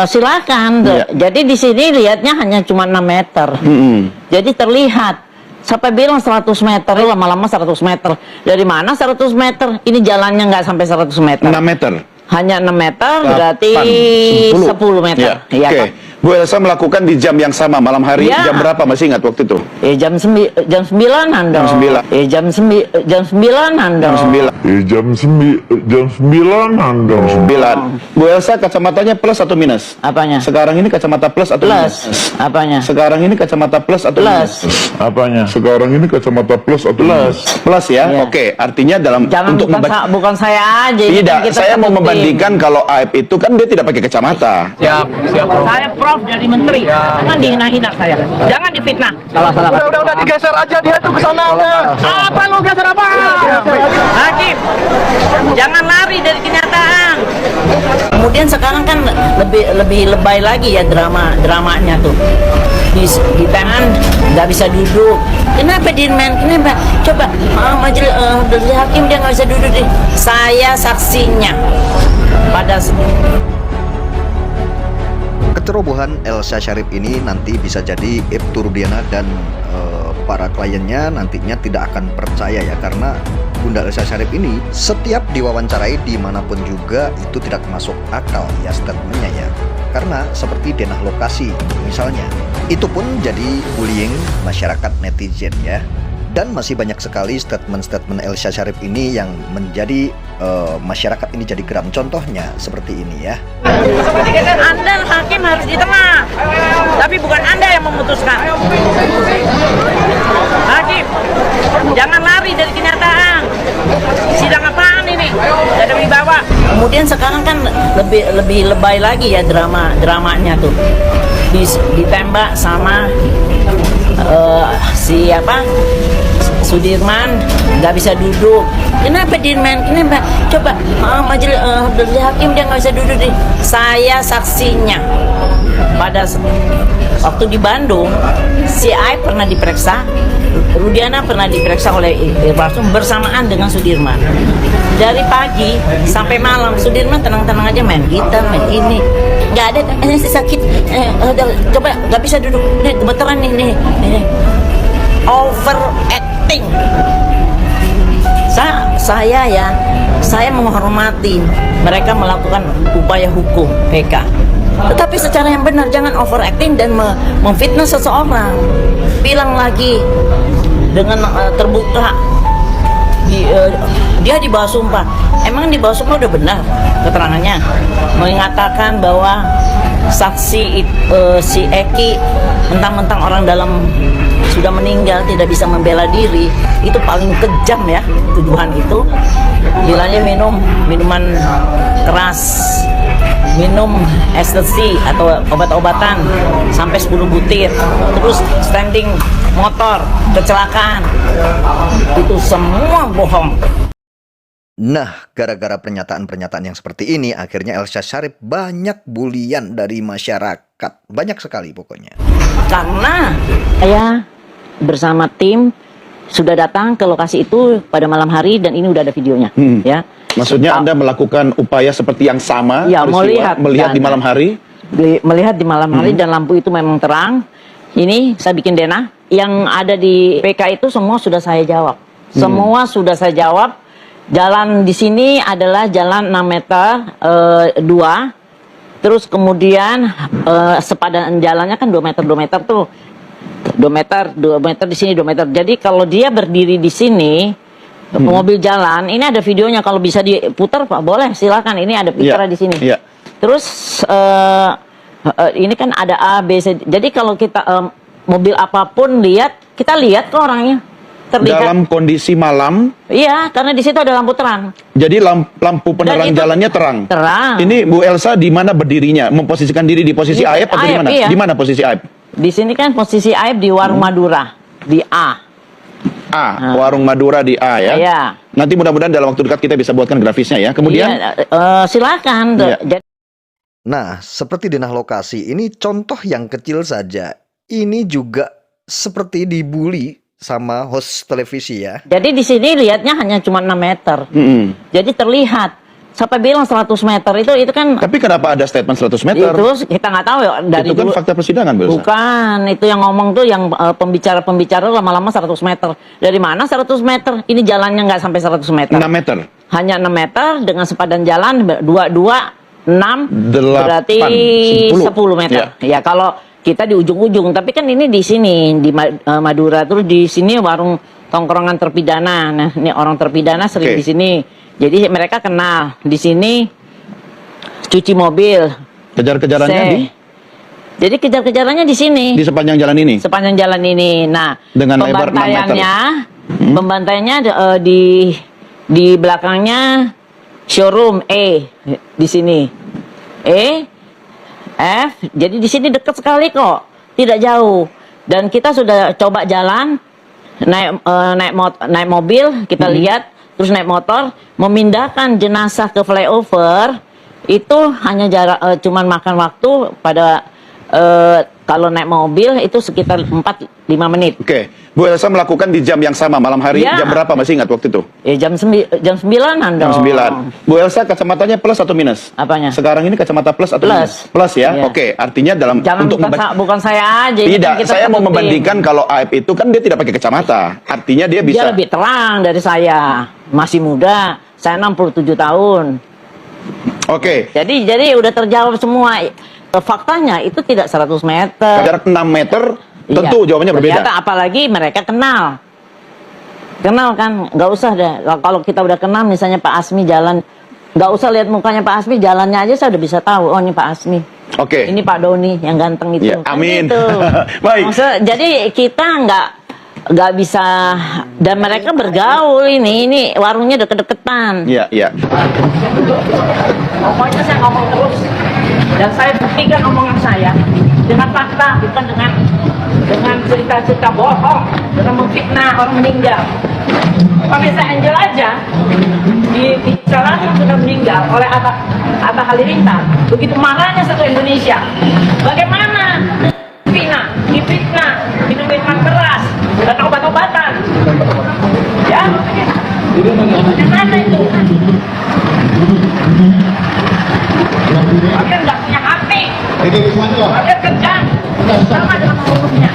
Silakan. Jadi di sini lihatnya hanya cuma 6 meter. Jadi terlihat. Sampai bilang 100 meter, lama-lama 100 meter. Dari mana 100 meter? Ini jalannya nggak sampai 100 meter. 6 meter? Hanya 6 meter, berarti 10 meter. Ya. Oke. Bu Elsa melakukan di jam yang sama malam hari, jam berapa masih ingat waktu itu? Jam 9-an dong. Jam 9. Jam 9-an dong. Jam 9-an dong. 9. Bu Elsa kacamatanya plus atau minus? Apanya? Sekarang ini kacamata plus atau minus? Apanya? Sekarang ini kacamata plus atau minus? Apanya? Sekarang ini kacamata plus atau minus? Plus ya? Oke, artinya dalam jangan untuk bukan saya aja. Tidak, saya mau membandingkan kalau Aib itu kan dia tidak pakai kacamata. Siap. Saya Prof jadi menteri. Jangan dihina-hina saya. Jangan difitnah. Salah. Udah digeser aja dia tuh ke sana. Apa lu geser apa? Hakim, jangan lari dari kenyataan. Kemudian sekarang kan lebih lebay lagi ya dramanya tuh. Di tangan nggak bisa duduk. Kenapa Dirman? Kenapa? Coba majelis hakim dia nggak bisa duduk. Saya saksinya pada kecerobohan Elsa Sharif ini nanti bisa jadi Ibtu Rudiana dan para kliennya nantinya tidak akan percaya ya, karena Bunda Elsa Sharif ini setiap diwawancarai dimanapun juga itu tidak masuk akal ya statementnya ya, karena seperti denah lokasi misalnya, itu pun jadi bullying masyarakat netizen ya. Dan masih banyak sekali statement-statement Elsa Sharif ini yang menjadi masyarakat ini jadi geram. Contohnya seperti ini ya. Anda hakim harus di tengah, tapi bukan Anda yang memutuskan. Hakim, jangan lari dari kenyataan. Sidang apaan ini? Gak ada wibawa. Kemudian sekarang kan lebih lebay lagi ya dramanya tuh. Ditembak sama siapa? Sudirman nggak bisa duduk. Kenapa Dirman? Kenapa? Coba majelis hakim dia nggak bisa duduk nih. Saya saksinya pada waktu di Bandung, si Aib pernah diperiksa, Rudiana pernah diperiksa oleh Irwasum bersamaan dengan Sudirman. Dari pagi sampai malam Sudirman tenang-tenang aja main gitar, main ini. Nggak ada sakit. Coba nggak bisa duduk. Nih gemeteran nih. Overacting. Saya menghormati mereka melakukan upaya hukum PK. Tetapi secara yang benar, jangan overacting dan memfitnah seseorang. Bilang lagi dengan terbuka dia di bawah sumpah. Emang di bawah sumpah udah benar keterangannya, mengatakan bahwa saksi si Eki mentang-mentang orang dalam sudah meninggal tidak bisa membela diri, itu paling kejam ya tuduhan itu. Bilangnya minum minuman keras, minum ekstasi atau obat-obatan sampai 10 butir, terus standing motor, kecelakaan, itu semua bohong. Nah, gara-gara pernyataan-pernyataan yang seperti ini, akhirnya Elsa Sharif banyak bulian dari masyarakat. Banyak sekali pokoknya. Karena saya bersama tim sudah datang ke lokasi itu pada malam hari dan ini udah ada videonya. Ya. Maksudnya Anda melakukan upaya seperti yang sama, ya, melihat di malam hari? Melihat di malam hari dan lampu itu memang terang. Ini saya bikin denah. Yang ada di PK itu semua sudah saya jawab. Semua sudah saya jawab. Jalan di sini adalah jalan 6 meter 2. Terus kemudian sepadan jalannya kan 2 meter tuh. 2 meter di sini 2 meter. Jadi kalau dia berdiri di sini, mobil jalan, ini ada videonya, kalau bisa diputar Pak, boleh silakan. Ini ada picture di sini. Terus ini kan ada A, B, C. Jadi kalau kita mobil apapun kita lihat kok orangnya. Terlihat. Dalam kondisi malam? Iya, karena di situ ada lampu terang. Jadi lampu penerang jalannya terang? Terang. Ini Bu Elsa di mana berdirinya? Memposisikan diri di posisi Aib atau di mana? Iya. Di mana posisi Aib? Di sini kan posisi Aib di Warung Madura, di A. Warung Madura di A ya? Iya. Nanti mudah-mudahan dalam waktu dekat kita bisa buatkan grafisnya ya. Kemudian? Silakan. Nah, seperti denah lokasi, ini contoh yang kecil saja. Ini juga seperti dibully sama host televisi ya. Jadi di sini lihatnya hanya cuma 6 meter. Jadi terlihat. Siapa bilang 100 meter itu kan. Tapi kenapa ada statement 100 meter? Itu kita nggak tahu ya dari itu kan dulu. fakta persidangan, Bu Elsa. Bukan, itu yang ngomong tuh yang pembicara-pembicara lama-lama 100 meter. Dari mana 100 meter? Ini jalannya nggak sampai 100 meter. 6 meter. Hanya 6 meter dengan sepadan jalan 2, 6 berarti 10 meter. Ya kalau kita di ujung-ujung, tapi kan ini di sini di Madura, terus di sini warung tongkrongan terpidana. Nah, ini orang terpidana sering di sini. Jadi mereka kenal di sini cuci mobil. Kejar-kejarannya di? Jadi kejar-kejarannya di sini. Di sepanjang jalan ini. Sepanjang jalan ini. Nah, dengan lebar 6 meter. Pembantaiannya di belakangnya showroom di sini. F. Jadi di sini dekat sekali kok, tidak jauh. Dan kita sudah coba jalan, naik mobil, kita lihat. Terus naik motor, memindahkan jenazah ke flyover itu hanya jarak cuman makan waktu pada kalau naik mobil itu sekitar 4-5 menit. Oke, Bu Elsa melakukan di jam yang sama malam hari, jam berapa masih ingat waktu itu? Ya jam 9-an dong. Jam 9. Bu Elsa kacamatanya plus atau minus? Apanya? Sekarang ini kacamata plus atau minus? Plus ya. Oke, artinya dalam jangan bukan saya aja. Tidak, saya mau membandingkan kalau Aep itu kan dia tidak pakai kacamata. Artinya dia bisa. Dia lebih terang dari saya. Masih muda, saya 67 tahun. Oke. Jadi udah terjawab semua. Faktanya itu tidak 100 meter. Jarak 6 meter, tentu jawabannya berbeda. Ternyata apalagi mereka kenal. Kenal kan, nggak usah deh. Kalau kita udah kenal, misalnya Pak Asmi jalan, nggak usah lihat mukanya Pak Asmi, jalannya aja saya udah bisa tahu. Oh ini Pak Asmi. Oke. Ini Pak Doni yang ganteng itu. Ya, amin. Kan gitu. Baik. Jadi kita nggak bisa, dan mereka bergaul ini warungnya deket-deketan. Iya, iya. Pokoknya saya ngomong terus dan saya buktikan omongan saya dengan fakta, bukan dengan cerita-cerita bohong, dengan memfitnah orang meninggal. Vanessa Angel aja di Salatiga sudah meninggal oleh Atta Halilintar. Begitu marahnya satu Indonesia. Bagaimana difitnah, minum minuman keras, dan obat-obatan. Ya, bagaimana itu? Kalian nggak punya hati, kalian kejam, sama dengan hukumnya.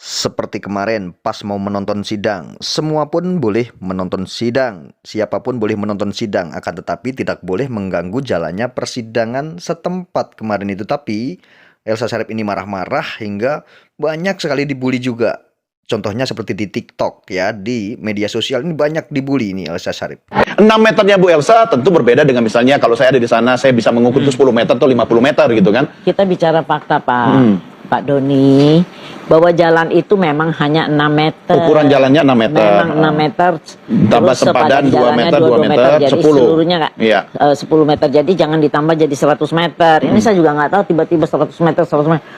Seperti kemarin pas mau menonton sidang, semua pun boleh menonton sidang, siapapun boleh menonton sidang, akan tetapi tidak boleh mengganggu jalannya persidangan setempat kemarin itu. Tapi Elsa Sharif ini marah-marah hingga banyak sekali dibully juga. Contohnya seperti di TikTok ya, di media sosial ini banyak dibully ini Elsa Sharif. 6 meternya Bu Elsa tentu berbeda dengan misalnya kalau saya ada di sana, saya bisa mengukur itu 10 meter atau 50 meter gitu kan. Kita bicara fakta Pak Doni, bahwa jalan itu memang hanya 6 meter. Ukuran jalannya 6 meter. Memang 6 meter. Tambah sepadan 2 meter, 2 meter, jadi 10. Seluruhnya 10 Iya. meter, jadi jangan ditambah jadi 100 meter. Ini saya juga nggak tahu tiba-tiba 100 meter.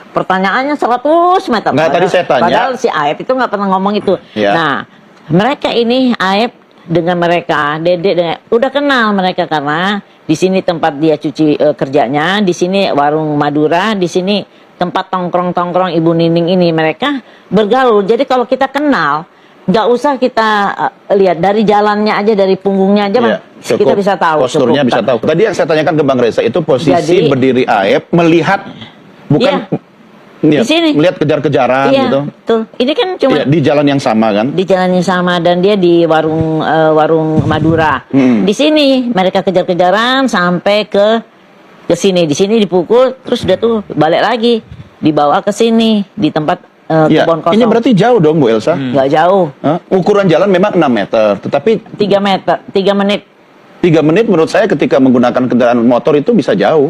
Pertanyaannya 100 meter. Nggak, tadi saya tanya. Padahal si Aep itu nggak pernah ngomong itu. Iya. Nah, mereka ini Aep dengan mereka, Dede udah kenal mereka karena di sini tempat dia cuci kerjanya, di sini warung Madura, di sini tempat tongkrong-tongkrong Ibu Nining ini, mereka bergaul. Jadi kalau kita kenal, nggak usah kita lihat dari jalannya aja, dari punggungnya aja, kita bisa tahu. Posturnya bisa tahu. Tadi yang saya tanyakan ke Bang Reza itu posisi berdiri Aep melihat, bukan di sini melihat kejar-kejaran gitu. Tuh. Ini kan cuma di jalan yang sama kan? Di jalan yang sama, dan dia di warung Madura. Di sini mereka kejar-kejaran sampai ke sini. Di sini dipukul, terus udah tuh balik lagi, dibawa ke sini di tempat kebun kosong. Ini berarti jauh dong Bu Elsa? Nggak jauh. Ukuran jalan memang 6 meter, tetapi 3 menit. 3 menit menurut saya ketika menggunakan kendaraan motor itu bisa jauh.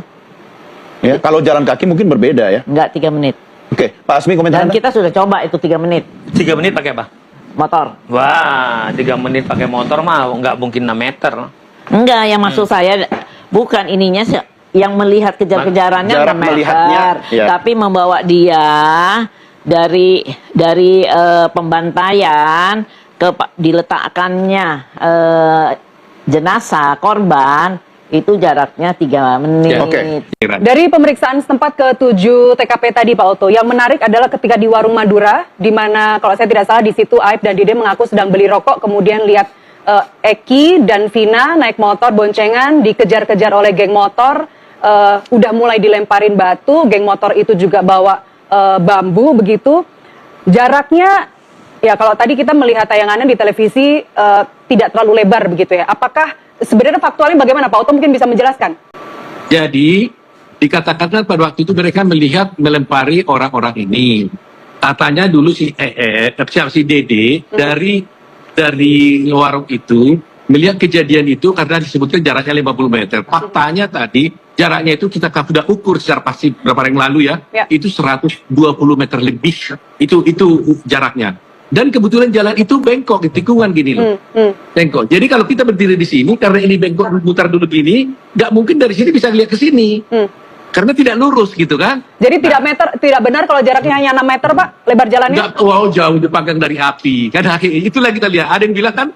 Ya, kalau jalan kaki mungkin berbeda ya. Enggak, 3 menit. Oke, Pak Asmi komentar. Dan kita sudah coba itu 3 menit. 3 menit pakai apa? Motor. Wah, 3 menit pakai motor mah nggak mungkin 6 meter. Enggak, yang maksud saya bukan ininya yang melihat kejar-kejarannya 6 meter, tapi membawa dia dari pembantaian ke diletakkannya jenazah korban itu jaraknya 3 menit. Oke. Dari pemeriksaan setempat ke 7 TKP tadi Pak Oto, yang menarik adalah ketika di warung Madura, di mana kalau saya tidak salah di situ Aib dan Dide mengaku sedang beli rokok, kemudian lihat Eki dan Vina naik motor boncengan, dikejar-kejar oleh geng motor, udah mulai dilemparin batu, geng motor itu juga bawa bambu begitu. Jaraknya, ya kalau tadi kita melihat tayangannya di televisi tidak terlalu lebar begitu ya. Apakah sebenarnya faktualnya bagaimana Pak Oto mungkin bisa menjelaskan? Jadi dikatakan pada waktu itu mereka melihat melempari orang-orang ini. Katanya dulu si Dede dari warung itu melihat kejadian itu karena disebutkan jaraknya 50 meter. Faktanya tadi jaraknya itu kita sudah ukur secara pasti beberapa hari yang lalu ya. Itu 120 meter lebih. Itu jaraknya. Dan kebetulan jalan itu bengkok, tikungan gini loh. Bengkok. Jadi kalau kita berdiri di sini, karena ini bengkok mutar dulu gini, nggak mungkin dari sini bisa lihat ke sini. Karena tidak lurus gitu kan. Jadi tidak benar kalau jaraknya hanya 6 meter Pak, lebar jalannya? Nggak, wow, jauh dipanggang dari api. Kan itulah kita lihat. Ada yang bilang kan,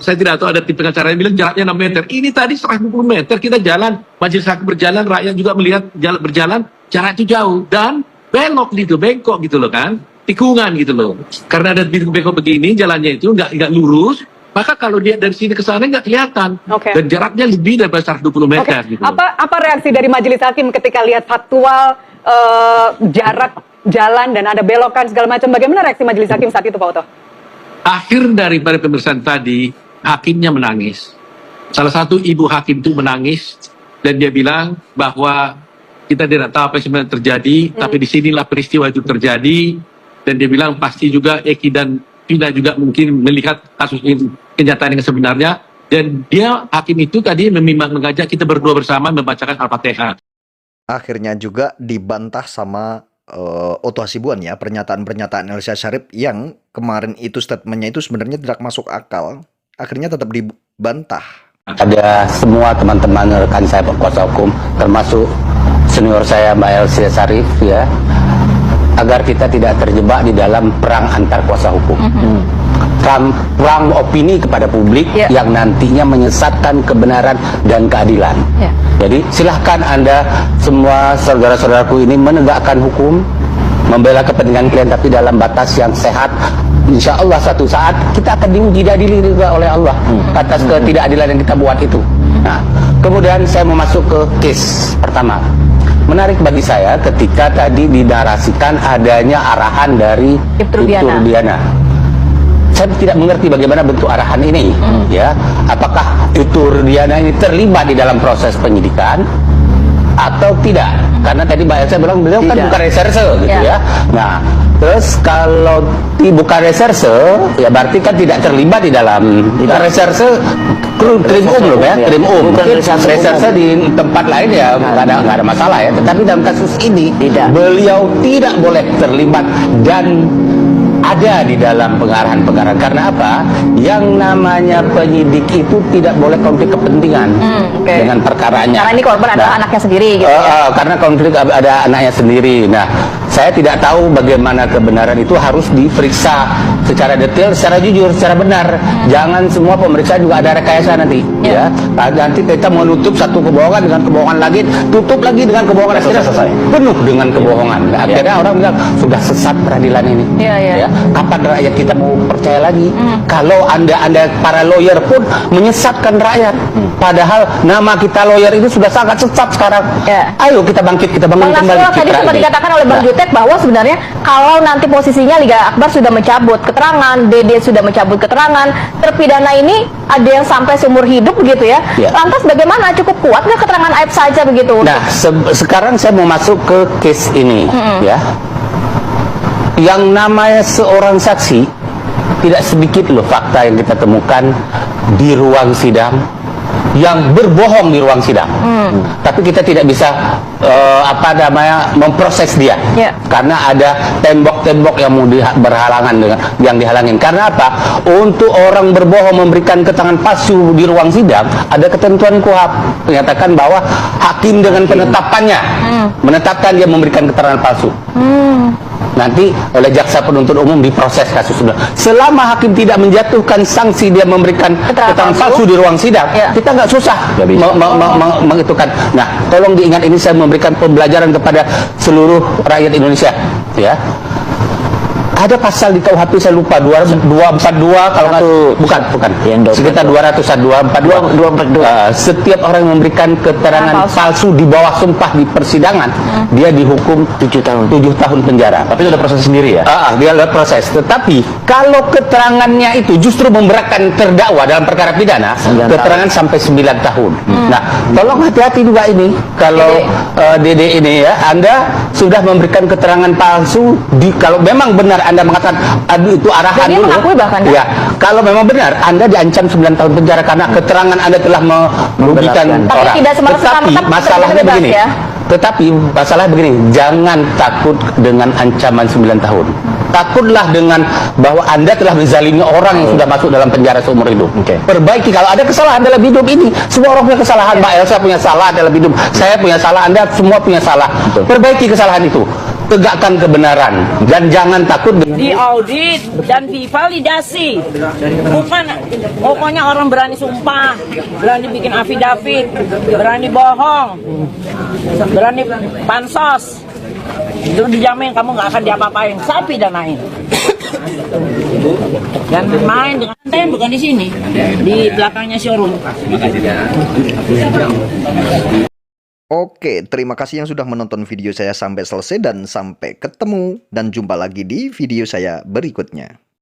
saya tidak tahu ada tim pengacara yang bilang jaraknya 6 meter. Ini tadi 120 meter, kita jalan, majelis hakim berjalan, rakyat juga melihat berjalan, jarak itu jauh. Dan belok gitu, bengkok gitu loh kan. Tikungan gitu loh. Karena ada bengkok begini, jalannya itu nggak lurus, maka kalau dia dari sini ke sana nggak kelihatan. Dan jaraknya lebih dari 120 meter. Gitu. Apa reaksi dari majelis hakim ketika lihat faktual jarak jalan dan ada belokan segala macam? Bagaimana reaksi majelis hakim saat itu Pak Oto? Akhir daripada pemeriksaan tadi, hakimnya menangis. Salah satu ibu hakim itu menangis dan dia bilang bahwa kita tidak tahu apa yang sebenarnya terjadi, tapi disinilah peristiwa itu terjadi. Dan dia bilang pasti juga Eki dan Vina juga mungkin melihat kasus ini, kenyataan yang sebenarnya. Dan dia, hakim itu tadi memang mengajak kita berdua bersama membacakan Al-Fatihah. Akhirnya juga dibantah sama Oto Hasibuan ya, pernyataan-pernyataan Elsa Syarif yang kemarin itu statementnya itu sebenarnya tidak masuk akal. Akhirnya tetap dibantah. Ada semua teman-teman rekan saya kuasa hukum, termasuk senior saya Mbak Elsa Syarif ya, agar kita tidak terjebak di dalam perang antar kuasa hukum. Perang opini kepada publik yang nantinya menyesatkan kebenaran dan keadilan. Jadi silahkan Anda semua saudara-saudaraku ini menegakkan hukum, membela kepentingan kalian, tapi dalam batas yang sehat. Insya Allah suatu saat kita akan diuji diadili juga oleh Allah atas ketidakadilan yang kita buat itu. Nah, kemudian saya mau masuk ke case pertama. Menarik bagi saya ketika tadi dinarasikan adanya arahan dari Ibtu Rudiana. Saya tidak mengerti bagaimana bentuk arahan ini, ya. Apakah Ibtu Rudiana ini terlibat di dalam proses penyidikan atau tidak? Karena tadi Mbak Elsa bilang beliau kan bukan reserse, gitu ya. Nah, terus kalau bukan reserse, ya berarti kan tidak terlibat di dalam reserse. Krim loh ya, krim mungkin reserse di tempat lain ya nggak ada masalah ya. Tetapi dalam kasus ini beliau tidak boleh terlibat dan ada di dalam pengarahan-pengarahan. Karena apa? Yang namanya penyidik itu tidak boleh konflik kepentingan dengan perkaranya. Karena ini korban adalah anaknya sendiri gitu ya. Karena konflik ada anaknya sendiri. Nah, saya tidak tahu bagaimana kebenaran itu harus diperiksa secara detail, secara jujur, secara benar. Jangan semua pemeriksaan juga ada rekayasa nanti. Ya. Nanti kita mau nutup satu kebohongan dengan kebohongan lagi, tutup lagi dengan kebohongan. Akhirnya penuh dengan kebohongan. Nah, akhirnya orang bilang sudah sesat peradilan ini. Ya. Kapan rakyat kita mau percaya lagi? Kalau anda para lawyer pun menyesatkan rakyat. Padahal nama kita lawyer itu sudah sangat sesat sekarang. Ayo kita bangkit, kita bangun kembali. Tadi sempat dikatakan oleh Bang Jutek bahwa sebenarnya kalau nanti posisinya Liga Akbar sudah mencabut keterangan, Dede sudah mencabut keterangan, terpidana ini ada yang sampai seumur hidup begitu ya. Lantas bagaimana? Cukup kuat nggak keterangan Aib saja begitu? Nah, sekarang saya mau masuk ke case ini, ya. Yang namanya seorang saksi, tidak sedikit loh fakta yang kita temukan di ruang sidang yang berbohong di ruang sidang. Tapi kita tidak bisa memproses dia karena ada tembok-tembok yang mau berhalangan dengan yang dihalangin. Karena apa? Untuk orang berbohong memberikan keterangan palsu di ruang sidang ada ketentuan KUHP menyatakan bahwa hakim dengan penetapannya menetapkan dia memberikan keterangan palsu. nanti oleh jaksa penuntut umum diproses kasusnya. Selama hakim tidak menjatuhkan sanksi, dia memberikan keterangan palsu di ruang sidang, kita nggak susah mengitukan. Nah, tolong diingat, ini saya memberikan pembelajaran kepada seluruh rakyat Indonesia, ya. Ada pasal di KUHP, saya lupa, 242 kalau nggak, bukan sekitar 242. Setiap orang yang memberikan keterangan palsu di bawah sumpah di persidangan, dia dihukum 7 tahun penjara. Tapi itu ada proses sendiri ya? Dia ada proses. Tetapi kalau keterangannya itu justru memberatkan terdakwa dalam perkara pidana, keterangan sampai 9 tahun. Nah, tolong hati-hati juga ini. Kalau Dede ini ya, Anda sudah memberikan keterangan palsu kalau memang benar Anda mengatakan aduh itu arahan dulu. Ya, kalau memang benar Anda diancam 9 tahun penjara karena keterangan Anda telah merugikan orang. Tetapi masalahnya begini. Tetapi masalah begini, jangan takut dengan ancaman 9 tahun. Takutlah dengan bahwa Anda telah menzalimi orang yang sudah masuk dalam penjara seumur hidup. Perbaiki, kalau ada kesalahan dalam hidup ini, semua orang punya kesalahan. Mbak Elsa punya salah dalam hidup, saya punya salah, Anda semua punya salah. Perbaiki kesalahan itu, tegakkan kebenaran, dan jangan takut Diaudit dan divalidasi. Bukan pokoknya orang berani sumpah, berani bikin afidavit, berani bohong, berani pansos, itu dijamin kamu nggak akan diapa-apain, saya pidanain. Dan main dengan konten bukan di sini, di belakangnya showroom. Oke, terima kasih yang sudah menonton video saya sampai selesai dan sampai ketemu dan jumpa lagi di video saya berikutnya.